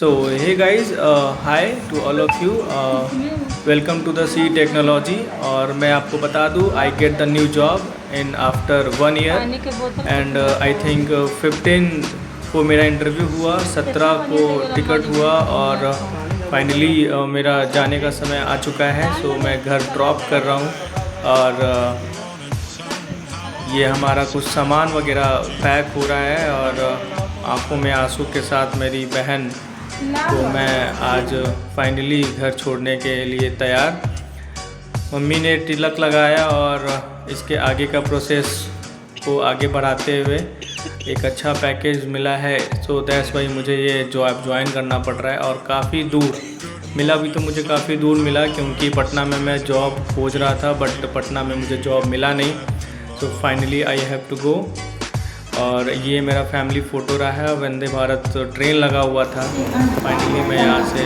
So hey guys, hi to all of you. Welcome to the C Technology. और मैं आपको बता दूँ I get the new job in after 1 year and I think 15 को मेरा interview हुआ, 17 को टिकट हुआ और फाइनली मेरा जाने का समय आ चुका है। सो मैं घर ड्रॉप कर रहा हूँ और ये हमारा कुछ सामान वगैरह पैक हो रहा है और आंखों में आंसू के साथ मेरी बहन को मैं आज फाइनली घर छोड़ने के लिए तैयार। मम्मी ने तिलक लगाया और इसके आगे का प्रोसेस को आगे बढ़ाते हुए एक अच्छा पैकेज मिला है। सो दैट्स वाई मुझे ये जॉब ज्वाइन करना पड़ रहा है और काफ़ी दूर मिला भी, तो मुझे काफ़ी दूर मिला क्योंकि पटना में मैं जॉब खोज रहा था बट पटना में मुझे जॉब मिला नहीं। So finally I have to go. और ये मेरा फैमिली फ़ोटो रहा है, वंदे भारत ट्रेन लगा हुआ था। फाइनली मैं यहाँ से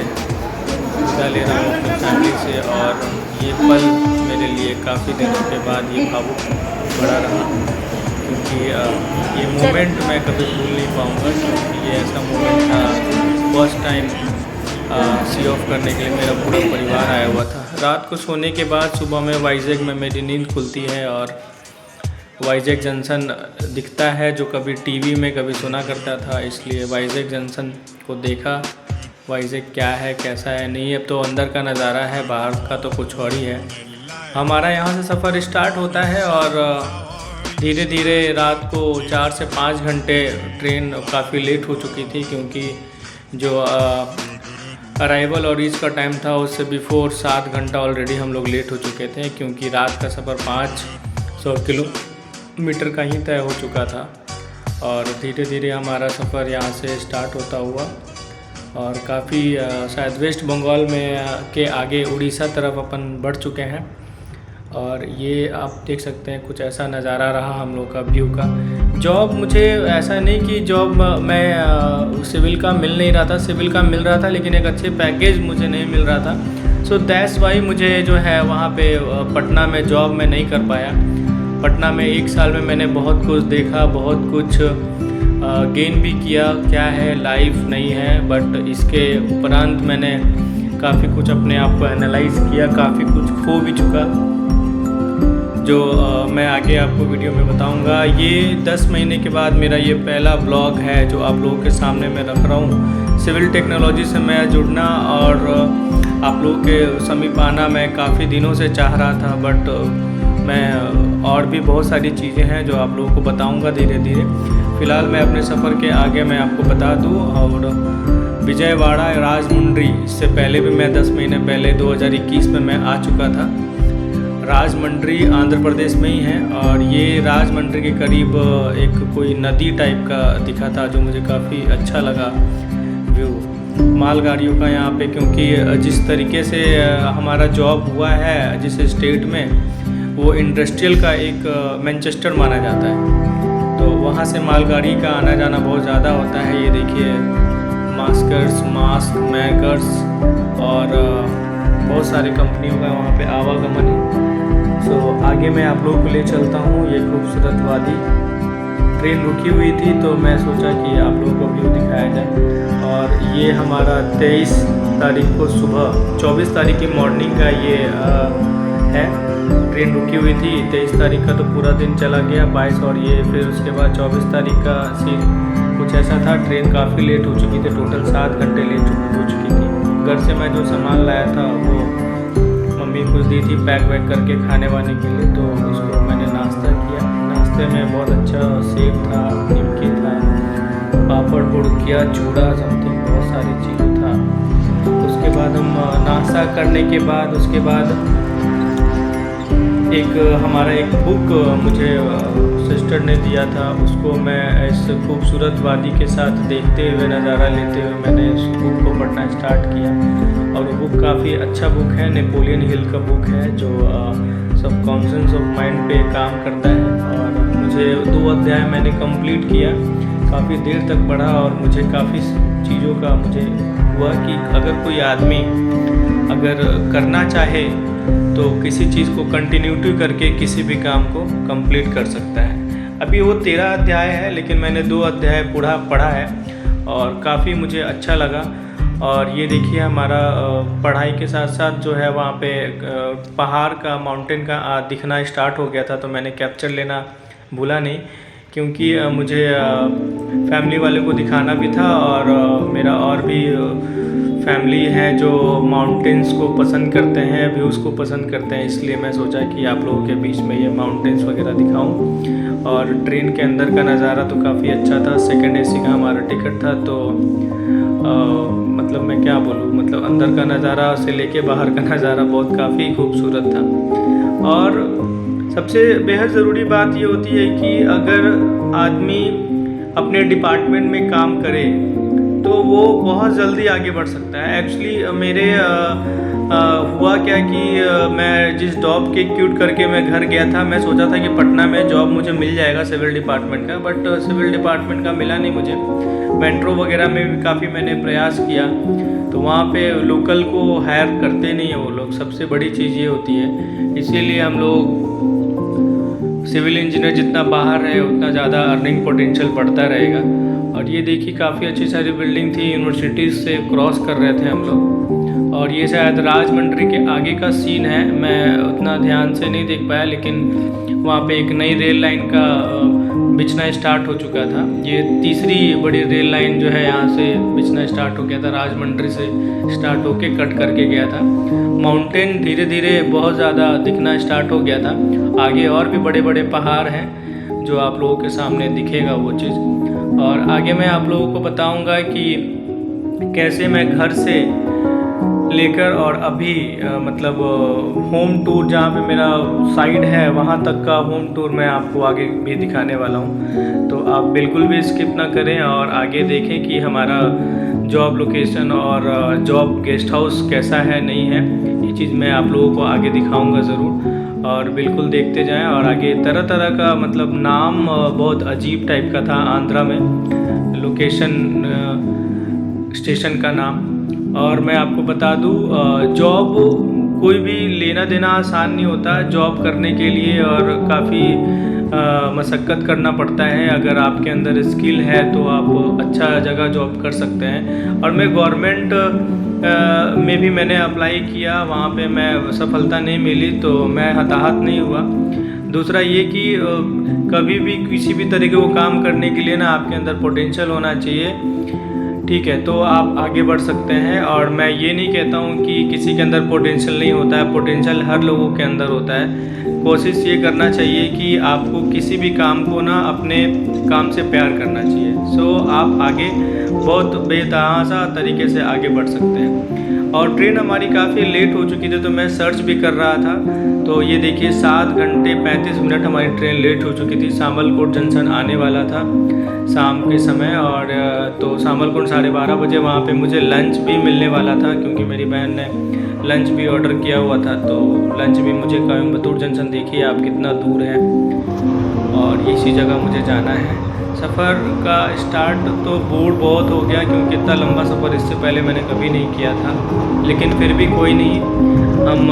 विदा ले रहा हूँ अपनी फैमिली से और ये पल मेरे लिए काफ़ी दिनों के बाद ये भावुक बड़ा रहा क्योंकि ये मोमेंट मैं कभी भूल नहीं पाऊँगा क्योंकि ये ऐसा मोमेंट था। फर्स्ट टाइम सी ऑफ करने के लिए मेरा पूरा परिवार आया हुआ था। रात को सोने के बाद सुबह में वाइजैग में मेरी नींद खुलती है और वाइजैग जंक्शन दिखता है जो कभी टीवी में कभी सुना करता था, इसलिए वाइजैग जंक्शन को देखा। वाइजैग क्या है कैसा है नहीं, अब तो अंदर का नज़ारा है, बाहर का तो कुछ और ही है। हमारा यहाँ से सफ़र स्टार्ट होता है और धीरे धीरे रात को 4 से 5 घंटे ट्रेन काफ़ी लेट हो चुकी थी क्योंकि जो अराइवल और रीच का टाइम था उससे बिफोर 7 घंटा ऑलरेडी हम लोग लेट हो चुके थे क्योंकि रात का सफ़र 500 किलोमीटर का ही तय हो चुका था। और धीरे धीरे हमारा सफ़र यहाँ से स्टार्ट होता हुआ और काफ़ी शायद वेस्ट बंगाल में के आगे उड़ीसा तरफ अपन बढ़ चुके हैं। और ये आप देख सकते हैं कुछ ऐसा नज़ारा रहा हम लोग का व्यू का। जॉब मुझे ऐसा नहीं कि जॉब मैं सिविल का मिल नहीं रहा था, सिविल का मिल रहा था लेकिन एक अच्छे पैकेज मुझे नहीं मिल रहा था। सो दैट्स वाई मुझे जो है वहाँ पे पटना में जॉब मैं नहीं कर पाया। पटना में 1 साल में मैंने बहुत कुछ देखा, बहुत कुछ गेन भी किया, क्या है लाइफ नहीं है, बट इसके उपरांत मैंने काफ़ी कुछ अपने आप को एनालाइज किया, काफ़ी कुछ खो भी चुका जो मैं आगे आपको वीडियो में बताऊंगा। ये 10 महीने के बाद मेरा ये पहला ब्लॉग है जो आप लोगों के सामने मैं रख रहा हूँ। सिविल टेक्नोलॉजी से मैं जुड़ना और आप लोगों के समीप आना मैं काफ़ी दिनों से चाह रहा था बट मैं और भी बहुत सारी चीज़ें हैं जो आप लोगों को बताऊंगा धीरे धीरे। फ़िलहाल मैं अपने सफ़र के आगे मैं आपको बता दूं और विजयवाड़ा राजमुंड्री, इससे पहले भी मैं 10 महीने पहले 2021 में मैं आ चुका था। राजमुंड्री आंध्र प्रदेश में ही है और ये राजमुंड्री के करीब एक कोई नदी टाइप का दिखा था जो मुझे काफ़ी अच्छा लगा व्यू मालगाड़ियों का यहाँ पे, क्योंकि जिस तरीके से हमारा जॉब हुआ है जिस स्टेट में वो इंडस्ट्रियल का एक मैनचेस्टर माना जाता है, तो वहाँ से मालगाड़ी का आना जाना बहुत ज़्यादा होता है। ये देखिए मास्क मेकर्स और बहुत सारे कंपनियों का वहाँ पे आवागमन है। सो आगे मैं आप लोगों को ले चलता हूँ। ये खूबसूरत वादी, ट्रेन रुकी हुई थी तो मैं सोचा कि आप लोगों को व्यू दिखाया जाए। और ये हमारा 23 तारीख को सुबह, 24 तारीख की मॉर्निंग का ये है। ट्रेन रुकी हुई थी 23 तारीख का तो पूरा दिन चला गया 22 और ये फिर उसके बाद 24 तारीख का सीन कुछ ऐसा था। ट्रेन काफ़ी लेट हो चुकी थी, टोटल 7 घंटे लेट हो चुकी थी। घर से मैं जो सामान लाया था वो मम्मी कुछ दी थी पैक वैक करके खाने वाने के लिए, तो उसको मैंने नाश्ता किया। नाश्ते में बहुत अच्छा सेब था, निमकी था, पापड़ बुड़किया, चूड़ा, समथिंग बहुत सारी चीज़ें था। उसके बाद हम नाश्ता करने के बाद उसके बाद एक हमारा एक बुक मुझे सिस्टर ने दिया था, उसको मैं इस खूबसूरत वादी के साथ देखते हुए नज़ारा लेते हुए मैंने उस बुक को पढ़ना स्टार्ट किया। और वो बुक काफ़ी अच्छा बुक है, नेपोलियन हिल का बुक है जो सबकॉन्शियस ऑफ माइंड पे काम करता है। और मुझे 2 अध्याय मैंने कंप्लीट किया, काफ़ी देर तक पढ़ा और मुझे काफ़ी चीज़ों का मुझे हुआ कि अगर कोई आदमी अगर करना चाहे तो किसी चीज़ को कंटिन्यूटी करके किसी भी काम को कंप्लीट कर सकता है। अभी वो 13 अध्याय है लेकिन मैंने 2 अध्याय पूरा पढ़ा है और काफ़ी मुझे अच्छा लगा। और ये देखिए हमारा पढ़ाई के साथ साथ जो है वहाँ पे पहाड़ का, माउंटेन का दिखना स्टार्ट हो गया था। तो मैंने कैप्चर लेना भूला नहीं, क्योंकि मुझे फैमिली वाले को दिखाना भी था, और मेरा और भी फैमिली है जो माउंटेन्स को पसंद करते हैं, व्यूज़ को पसंद करते हैं। इसलिए मैं सोचा कि आप लोगों के बीच में ये माउंटेन्स वगैरह दिखाऊं। और ट्रेन के अंदर का नज़ारा तो काफ़ी अच्छा था। सेकंड एसी का हमारा टिकट था, तो मतलब मैं क्या बोलूँ, मतलब अंदर का नज़ारा से लेके बाहर का नज़ारा बहुत काफ़ी खूबसूरत था। और सबसे बेहद ज़रूरी बात ये होती है कि अगर आदमी अपने डिपार्टमेंट में काम करे तो वो बहुत जल्दी आगे बढ़ सकता है। एक्चुअली मेरे हुआ क्या कि मैं जिस जॉब के क्यूट करके मैं घर गया था, मैं सोचा था कि पटना में जॉब मुझे मिल जाएगा सिविल डिपार्टमेंट का, बट सिविल डिपार्टमेंट का मिला नहीं मुझे। मेट्रो वगैरह में भी काफ़ी मैंने प्रयास किया, तो वहाँ पे लोकल को हायर करते नहीं है वो लोग। सबसे बड़ी चीज़ ये होती है, इसीलिए हम लोग सिविल इंजीनियर जितना बाहर है उतना ज़्यादा अर्निंग पोटेंशियल बढ़ता रहेगा। और ये देखिए काफ़ी अच्छी सारी बिल्डिंग थी, यूनिवर्सिटीज़ से क्रॉस कर रहे थे हम लोग। और ये शायद राजमंड्री के आगे का सीन है, मैं उतना ध्यान से नहीं देख पाया, लेकिन वहाँ पे एक नई रेल लाइन का बिछना स्टार्ट हो चुका था। ये तीसरी बड़ी रेल लाइन जो है यहाँ से बिछना स्टार्ट हो गया था, राजमंड्री से स्टार्ट होके कट करके गया था। माउंटेन धीरे धीरे बहुत ज़्यादा दिखना स्टार्ट हो गया था। आगे और भी बड़े बड़े पहाड़ हैं जो आप लोगों के सामने दिखेगा वो चीज़। और आगे मैं आप लोगों को बताऊंगा कि कैसे मैं घर से लेकर और अभी मतलब होम टूर जहाँ पे मेरा साइड है वहाँ तक का होम टूर मैं आपको आगे भी दिखाने वाला हूँ। तो आप बिल्कुल भी स्किप ना करें और आगे देखें कि हमारा जॉब लोकेशन और जॉब गेस्ट हाउस कैसा है, नहीं है। ये चीज़ मैं आप लोगों को आगे दिखाऊंगा ज़रूर, और बिल्कुल देखते जाएं। और आगे तरह तरह का मतलब नाम बहुत अजीब टाइप का था आंध्रा में, लोकेशन स्टेशन का नाम। और मैं आपको बता दूं, जॉब कोई भी लेना देना आसान नहीं होता जॉब करने के लिए, और काफ़ी मशक्क़त करना पड़ता है। अगर आपके अंदर स्किल है तो आप अच्छा जगह जॉब कर सकते हैं। और मैं गवर्नमेंट में भी मैंने अप्लाई किया, वहाँ पे मैं सफलता नहीं मिली, तो मैं हताहत नहीं हुआ। दूसरा ये कि कभी भी किसी भी तरीके को काम करने के लिए ना आपके अंदर पोटेंशियल होना चाहिए, ठीक है, तो आप आगे बढ़ सकते हैं। और मैं ये नहीं कहता हूँ कि किसी के अंदर पोटेंशियल नहीं होता है, पोटेंशियल हर लोगों के अंदर होता है। कोशिश ये करना चाहिए कि आपको किसी भी काम को ना अपने काम से प्यार करना चाहिए। सो आप आगे बहुत बेतहाशा तरीके से आगे बढ़ सकते हैं। और ट्रेन हमारी काफ़ी लेट हो चुकी थी, तो मैं सर्च भी कर रहा था, तो ये देखिए 7 घंटे 35 मिनट हमारी ट्रेन लेट हो चुकी थी। सामलकोट जंक्शन आने वाला था शाम के समय, और तो सामलकोट 12:30 बजे वहाँ पे मुझे लंच भी मिलने वाला था, क्योंकि मेरी बहन ने लंच भी ऑर्डर किया हुआ था। तो लंच भी मुझे कोयम्बतूर जंक्शन, देखिए आप कितना दूर है, और इसी जगह मुझे जाना है। सफ़र का स्टार्ट तो बोर बहुत हो गया, क्योंकि इतना लंबा सफ़र इससे पहले मैंने कभी नहीं किया था, लेकिन फिर भी कोई नहीं। हम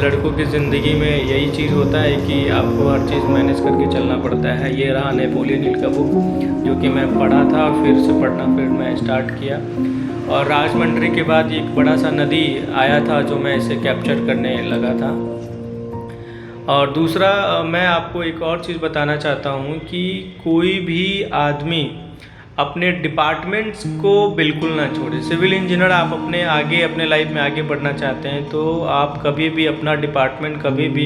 लड़कों की ज़िंदगी में यही चीज़ होता है कि आपको हर चीज़ मैनेज करके चलना पड़ता है। ये रहा नेपोलियन हिल का बुक, जो कि मैं पढ़ा था, फिर से पढ़ना फिर मैं स्टार्ट किया। और राजमंड्री के बाद एक बड़ा सा नदी आया था जो मैं इसे कैप्चर करने लगा था। और दूसरा मैं आपको एक और चीज़ बताना चाहता हूँ कि कोई भी आदमी अपने डिपार्टमेंट्स को बिल्कुल ना छोड़े। सिविल इंजीनियर आप अपने आगे अपने लाइफ में आगे बढ़ना चाहते हैं, तो आप कभी भी अपना डिपार्टमेंट कभी भी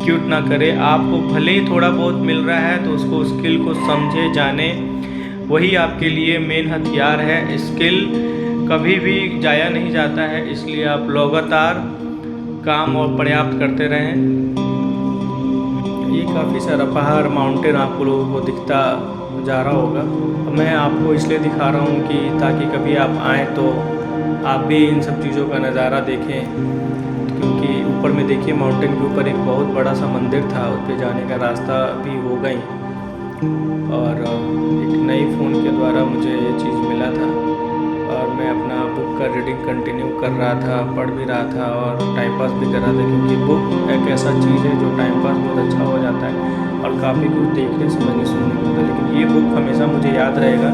क्यूट ना करें। आपको भले ही थोड़ा बहुत मिल रहा है तो उसको स्किल को समझे, जाने, वही आपके लिए मेन हथियार है। स्किल कभी भी जाया नहीं जाता है, इसलिए आप लगातार काम और पर्याप्त करते रहें। ये काफ़ी सारा पहाड़, माउंटेन आप लोगों को दिखता जा रहा होगा। मैं आपको इसलिए दिखा रहा हूँ कि ताकि कभी आप आएँ तो आप भी इन सब चीज़ों का नज़ारा देखें, क्योंकि ऊपर में देखिए माउंटेन के ऊपर एक बहुत बड़ा सा मंदिर था, उस पर जाने का रास्ता भी हो गई। और एक नई फ़ोन के द्वारा मुझे ये चीज़ मिला था, और मैं अपना बुक का रीडिंग कंटिन्यू कर रहा था, पढ़ भी रहा था और टाइम पास भी कर रहा था, क्योंकि बुक एक ऐसा चीज़ है जो टाइम पास बहुत अच्छा हो जाता है और काफ़ी कुछ देखने समझने सुनने को मिलता है। लेकिन ये बुक हमेशा मुझे याद रहेगा,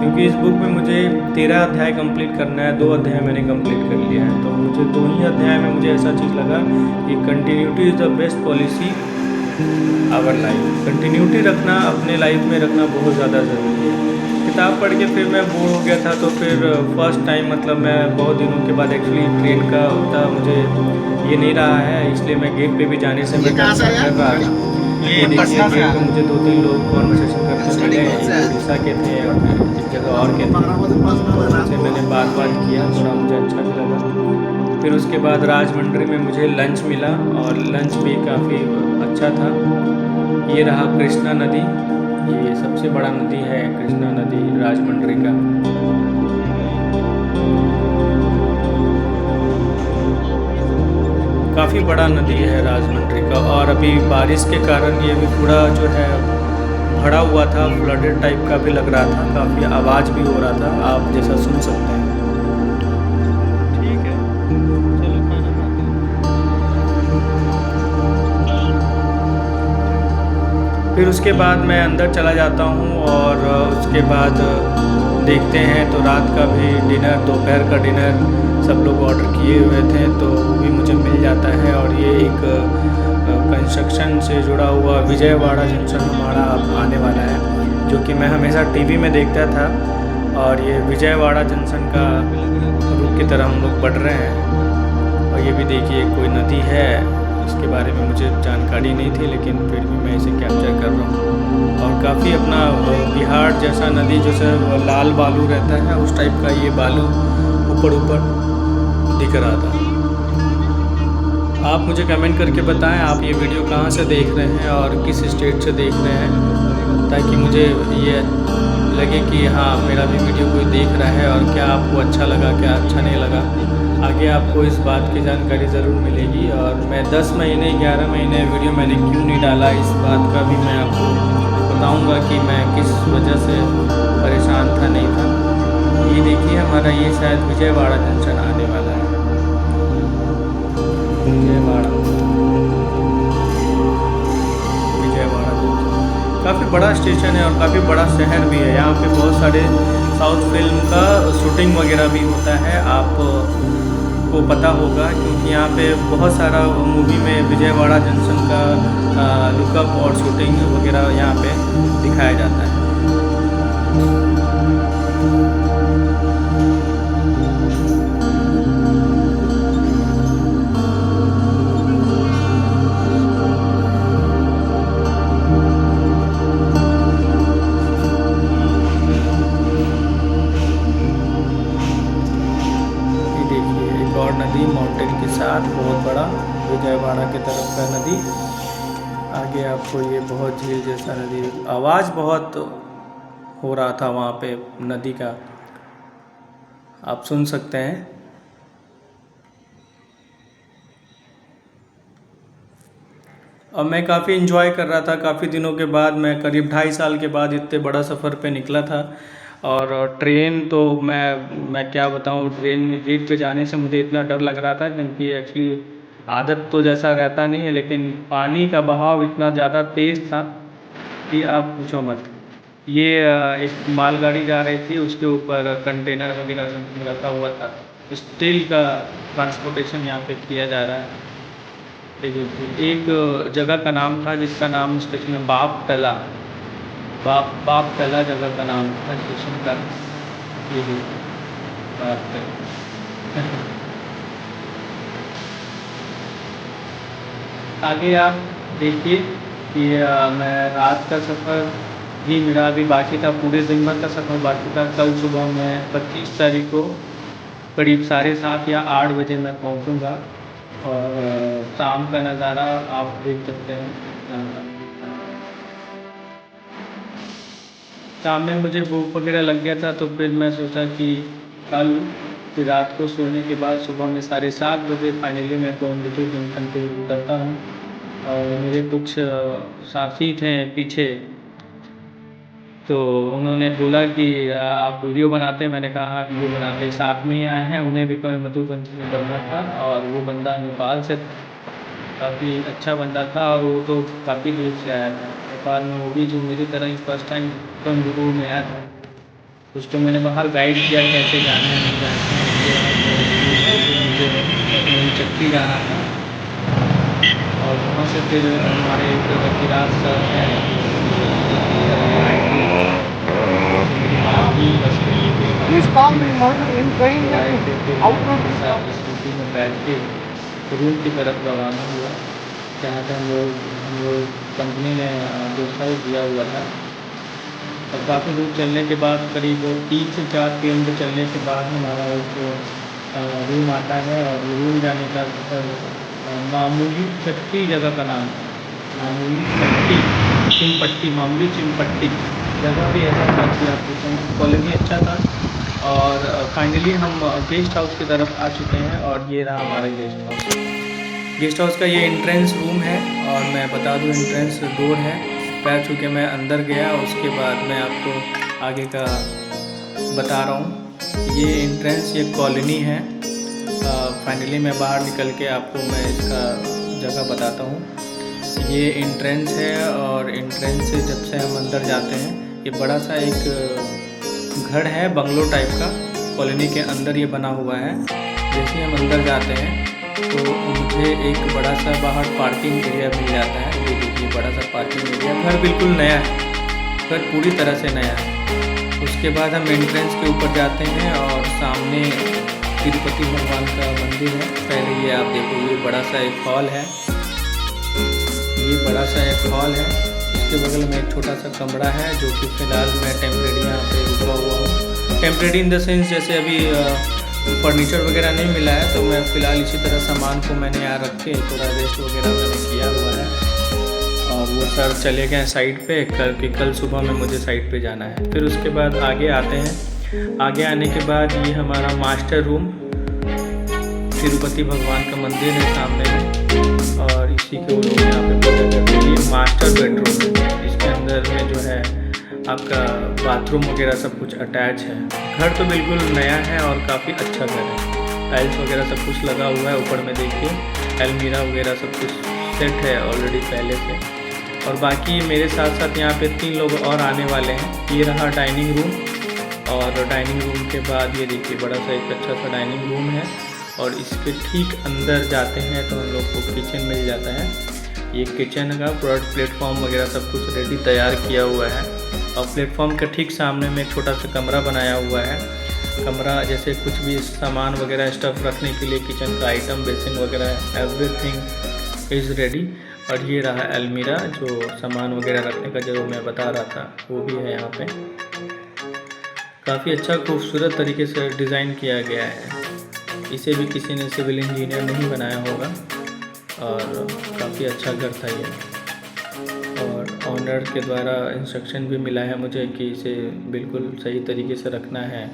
क्योंकि इस बुक में मुझे 13 अध्याय कंप्लीट करना है। 2 अध्याय मैंने कंप्लीट कर लिया है, तो मुझे 2 ही अध्याय में मुझे ऐसा चीज़ लगा कि continuity is the best policy our life. Continuity रखना, अपने लाइफ में रखना बहुत ज़्यादा ज़रूरी है। किताब पढ़ के फिर मैं बोर हो गया था, तो फिर फर्स्ट टाइम मतलब मैं बहुत दिनों के बाद एक्चुअली ट्रेन का उतना मुझे ये नहीं रहा है, इसलिए मैं गेट पे भी जाने से मैं डर रहा था। ये देखिए गेट पे मुझे 2-3 लोग कॉन्वर्सेशन करते मिले, एक उड़ीसा के थे और फिर एक जगह और के थे, तो उनसे मैंने बात किया, थोड़ा मुझे अच्छा भी लगा। फिर उसके बाद राजमंड्री में मुझे लंच मिला और लंच भी काफ़ी अच्छा था। ये रहा कृष्णा नदी, ये सबसे बड़ा नदी है कृष्णा नदी राजमंड्री का। काफ़ी बड़ा नदी है राजमंड्री का, और अभी बारिश के कारण ये भी पूरा जो है भरा हुआ था, फ्लडेड टाइप का भी लग रहा था, काफ़ी आवाज़ भी हो रहा था, आप जैसा सुन सकते हैं। ठीक है, चलो खाना खाते हैं। फिर उसके बाद मैं अंदर चला जाता हूँ और उसके बाद देखते हैं तो रात का भी डिनर, दोपहर का डिनर सब लोग ऑर्डर किए हुए थे, तो वो भी मुझे मिल जाता है। और ये एक कंस्ट्रक्शन से जुड़ा हुआ विजयवाड़ा जंक्शन हमारा आने वाला है, जो कि मैं हमेशा टीवी में देखता था। और ये विजयवाड़ा जंक्शन का रूट की तरह हम लोग बढ़ रहे हैं। और ये भी देखिए कोई नदी है, इसके बारे में मुझे जानकारी नहीं थी, लेकिन फिर भी मैं इसे कैप्चर कर रहा हूँ। और काफ़ी अपना बिहार जैसा नदी जैसे लाल बालू रहता है, उस टाइप का ये बालू ऊपर दिख रहा था। आप मुझे कमेंट करके बताएं आप ये वीडियो कहाँ से देख रहे हैं और किस स्टेट से देख रहे हैं, ताकि मुझे ये लगे कि हाँ मेरा भी वीडियो कोई देख रहा है और क्या आपको अच्छा लगा, क्या अच्छा नहीं लगा। आगे आपको इस बात की जानकारी ज़रूर मिलेगी। और मैं 10 महीने 11 महीने वीडियो मैंने क्यों नहीं डाला, इस बात का भी मैं आपको बताऊंगा कि मैं किस वजह से परेशान था, नहीं था। ये देखिए हमारा ये शायद विजयवाड़ा जंक्शन आने वाला है। विजयवाड़ा जंक्शन काफ़ी बड़ा स्टेशन है और काफ़ी बड़ा शहर भी है। यहाँ पे बहुत सारे साउथ फिल्म का शूटिंग वगैरह भी होता है, आपको पता होगा, क्योंकि यहाँ पे बहुत सारा मूवी में विजयवाड़ा जंक्शन का लुकअप और शूटिंग वगैरह यहाँ पे दिखाया जाता है। नदी माउंटेन के साथ बहुत बड़ा विजयवाड़ा की तरफ का नदी, आगे आपको ये बहुत झील जैसा नदी, आवाज़ बहुत हो रहा था वहाँ पे नदी का, आप सुन सकते हैं। और मैं काफ़ी इन्जॉय कर रहा था, काफ़ी दिनों के बाद मैं करीब 2.5 साल के बाद इतने बड़ा सफ़र पे निकला था। और ट्रेन तो मैं क्या बताऊँ, ट्रेन पे जाने से मुझे इतना डर लग रहा था, क्योंकि एक्चुअली आदत तो जैसा रहता नहीं है, लेकिन पानी का बहाव इतना ज़्यादा तेज़ था कि आप पूछो मत। ये एक मालगाड़ी जा रही थी, उसके ऊपर कंटेनर वगैरह रखा हुआ था, स्टील का ट्रांसपोर्टेशन यहाँ पे किया जा रहा है। एक जगह का नाम था जिसका नाम स्टेशन में बाप तला जगह का नाम था स्टेशन का। ये बाप तला आगे आप देखिए कि मैं रात का सफ़र भी मेरा अभी बाकी था, पूरे दिन भर का सफ़र बाकी था। कल सुबह मैं 25 तारीख को करीब 7:30 या 8 बजे मैं पहुंचूंगा, और शाम का नज़ारा आप देख सकते हैं। शाम में मुझे भूख वगैरह लग गया था, तो फिर मैं सोचा कि कल फिर रात को सोने के बाद सुबह में 7:30 बजे फाइनली मैं कोयम्बटूर जंक्शन पे उतरता हूँ। और मेरे कुछ साथी थे पीछे, तो उन्होंने बोला कि आप वीडियो बनाते हैं? मैंने कहा हाँ वीडियो बनाते हैं। साथ में ही आए हैं, उन्हें भी कोयम्बटूर में करना था और वो बंदा नेपाल से काफ़ी अच्छा बंदा था और वो तो काफ़ी दूर से आया था नेपाल में। वो भी जो मेरी तरह ही फर्स्ट टाइम कोयम्बटूर में आया था। उसको मैंने बाहर गाइड किया कैसे जाना है, नहीं जाना है। मुझे चक्की जाना था और वहाँ से फिर हमारे एक विराज सर हैं स्कूटी में बैठ के रूम की तरफ रवाना हुआ, जहाँ पे हम लोग कंपनी ने दूसरा ही दिया हुआ था। और काफ़ी दूर चलने के बाद करीब 3 से 4 किलोमीटर चलने के बाद हमारा एक रूम आता है और रूम जाने का मामूली चट्टी जगह का नाम है। मामूली चट्टी चिमपट्टी, मामूली चिमपट्टी जगह भी ऐसा था कि आपको कॉलोनी अच्छा था। और फाइनली हम गेस्ट हाउस की तरफ आ चुके हैं और ये रहा हमारा गेस्ट हाउस। गेस्ट हाउस का ये एंट्रेंस रूम है और मैं बता दूं एंट्रेंस डोर है। पैर छू के मैं अंदर गया, उसके बाद मैं आपको आगे का बता रहा हूँ। ये एंट्रेंस ये कॉलोनी है। फाइनली मैं बाहर निकल के आपको मैं इसका जगह बताता हूँ। ये एंट्रेंस है और एंट्रेंस से जब से हम अंदर जाते हैं, ये बड़ा सा एक घर है बंगलो टाइप का, कॉलोनी के अंदर ये बना हुआ है। जैसे ही हम अंदर जाते हैं तो मुझे एक बड़ा सा बाहर पार्किंग एरिया मिल जाता है। ये देखिए बड़ा सा पार्किंग एरिया। घर बिल्कुल नया है, घर पूरी तरह से नया है। उसके बाद हम एंट्रेंस के ऊपर जाते हैं और सामने तिरुपति भगवान का मंदिर है। पहले ये आप देखो, ये बड़ा सा एक हॉल है, ये बड़ा सा एक हॉल है। इसके बगल में एक छोटा सा कमरा है जो कि फ़िलहाल मैं टेम्परेरी यहाँ पे रुका हुआ हूँ। टेम्परेरी इन द सेंस जैसे अभी फर्नीचर वगैरह नहीं मिला है, तो मैं फ़िलहाल इसी तरह सामान को मैंने यहाँ रख के थोड़ा रेस्ट वगैरह मैंने किया हुआ है। और वो सर चले गए साइड पे, कल सुबह में मुझे साइड पे जाना है। फिर उसके बाद आगे आते हैं। आगे आने के बाद ये हमारा मास्टर रूम, तिरुपति भगवान का मंदिर है सामने में और इसी के वो लोग यहाँ पे पूजा करते हैं। ये मास्टर बेडरूम है, इसके अंदर में जो है आपका बाथरूम वगैरह सब कुछ अटैच है। घर तो बिल्कुल नया है और काफ़ी अच्छा घर है। टाइल्स वगैरह सब कुछ लगा हुआ है। ऊपर में देखिए अलमीरा वगैरह सब कुछ सेट है ऑलरेडी पहले से। और बाकी मेरे साथ साथ यहाँ पे 3 लोग और आने वाले हैं। ये रहा डाइनिंग रूम और डाइनिंग रूम के बाद ये देखिए बड़ा सा एक अच्छा सा डाइनिंग रूम है। और इसके ठीक अंदर जाते हैं तो हम लोग को किचन मिल जाता है। ये किचन का प्लेटफॉर्म वगैरह सब कुछ रेडी तैयार किया हुआ है। और प्लेटफॉर्म के ठीक सामने में एक छोटा सा कमरा बनाया हुआ है। कमरा जैसे कुछ भी सामान वगैरह स्टफ़ रखने के लिए किचन का आइटम, बेसिन वगैरह एवरीथिंग इज़ रेडी। और ये रहा अलमीरा जो सामान वगैरह रखने का जो मैं बता रहा था, वो भी है यहाँ पे। काफ़ी अच्छा खूबसूरत तरीके से डिज़ाइन किया गया है। इसे भी किसी ने सिविल इंजीनियर नहीं बनाया होगा और काफ़ी अच्छा घर था ये। और ऑनर के द्वारा इंस्ट्रक्शन भी मिला है मुझे कि इसे बिल्कुल सही तरीके से रखना है।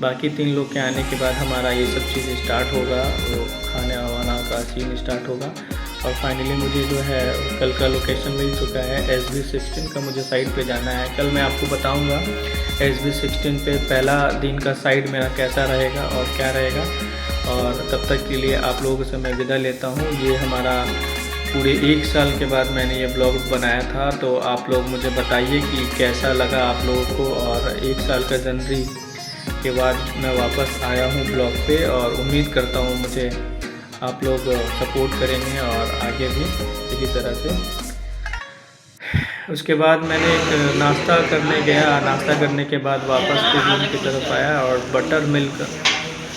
बाकी 3 लोग के आने के बाद हमारा ये सब चीज़ स्टार्ट होगा, वो खाने वाना का सीन स्टार्ट होगा। और फाइनली मुझे जो है कल का लोकेशन मिल चुका है। SB16 का मुझे साइड पे जाना है। कल मैं आपको बताऊंगा SB16 पे पहला दिन का साइड मेरा कैसा रहेगा और क्या रहेगा। और तब तक के लिए आप लोगों से मैं विदा लेता हूँ। ये हमारा पूरे 1 साल के बाद मैंने ये ब्लॉग बनाया था, तो आप लोग मुझे बताइए कि कैसा लगा आप लोगों को। और 1 साल का जनवरी के बाद मैं वापस आया हूँ ब्लॉग पे और उम्मीद करता हूँ मुझे आप लोग सपोर्ट करेंगे और आगे भी इसी तरह से। उसके बाद मैंने एक नाश्ता करने गया। नाश्ता करने के बाद वापस फिर रूम की तरफ आया और बटर मिल्क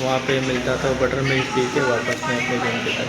वहाँ पे मिलता था। बटर मिल्क पी के वापस मैं अपने रूम की तरफ